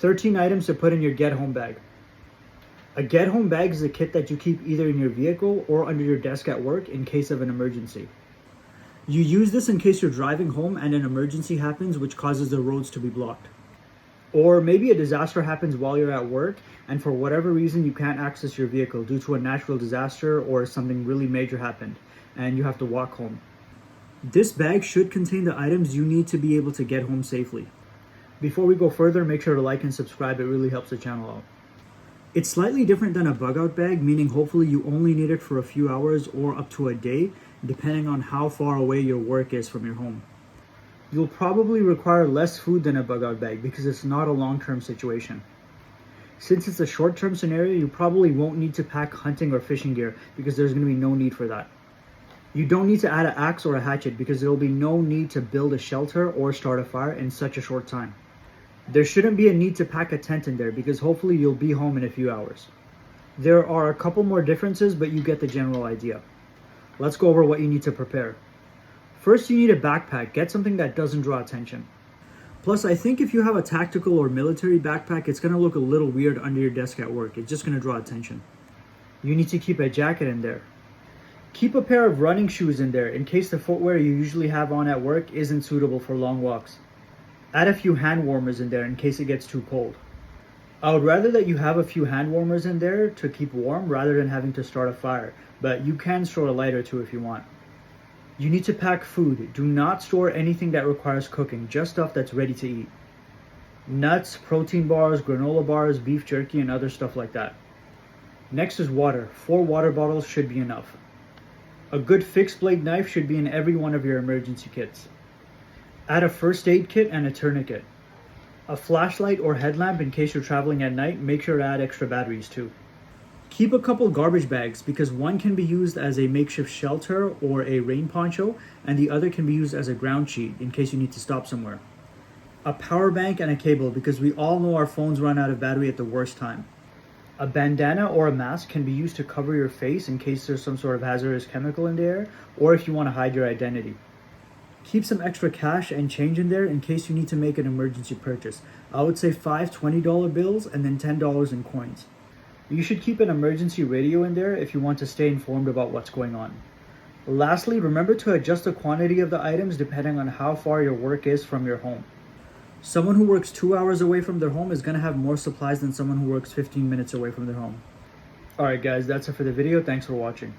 13 items to put in your get home bag. A get home bag is a kit that you keep either in your vehicle or under your desk at work in case of an emergency. You use this in case you're driving home and an emergency happens which causes the roads to be blocked. Or maybe a disaster happens while you're at work and for whatever reason you can't access your vehicle due to a natural disaster or something really major happened and you have to walk home. This bag should contain the items you need to be able to get home safely. Before we go further, make sure to like and subscribe, it really helps the channel out. It's slightly different than a bug out bag, meaning hopefully you only need it for a few hours or up to a day, depending on how far away your work is from your home. You'll probably require less food than a bug out bag because it's not a long-term situation. Since it's a short-term scenario, you probably won't need to pack hunting or fishing gear because there's going to be no need for that. You don't need to add an axe or a hatchet because there will be no need to build a shelter or start a fire in such a short time. There shouldn't be a need to pack a tent in there because hopefully you'll be home in a few hours. There are a couple more differences, but you get the general idea. Let's go over what you need to prepare. First, you need a backpack. Get something that doesn't draw attention. Plus, I think if you have a tactical or military backpack, it's going to look a little weird under your desk at work. It's just going to draw attention. You need to keep a jacket in there. Keep a pair of running shoes in there in case the footwear you usually have on at work isn't suitable for long walks. Add a few hand warmers in there in case it gets too cold. I would rather that you have a few hand warmers in there to keep warm rather than having to start a fire, but you can store a light or two if you want. You need to pack food. Do not store anything that requires cooking, just stuff that's ready to eat. Nuts, protein bars, granola bars, beef jerky, and other stuff like that. Next is water. 4 water bottles should be enough. A good fixed blade knife should be in every one of your emergency kits. Add a first aid kit and a tourniquet. A flashlight or headlamp in case you're traveling at night. Make sure to add extra batteries too. Keep a couple garbage bags because one can be used as a makeshift shelter or a rain poncho and the other can be used as a ground sheet in case you need to stop somewhere. A power bank and a cable because we all know our phones run out of battery at the worst time. A bandana or a mask can be used to cover your face in case there's some sort of hazardous chemical in the air or if you want to hide your identity. Keep some extra cash and change in there in case you need to make an emergency purchase. I would say 5 $20 bills and then $10 in coins. You should keep an emergency radio in there if you want to stay informed about what's going on. Lastly, remember to adjust the quantity of the items depending on how far your work is from your home. Someone who works 2 hours away from their home is going to have more supplies than someone who works 15 minutes away from their home. Alright guys, that's it for the video. Thanks for watching.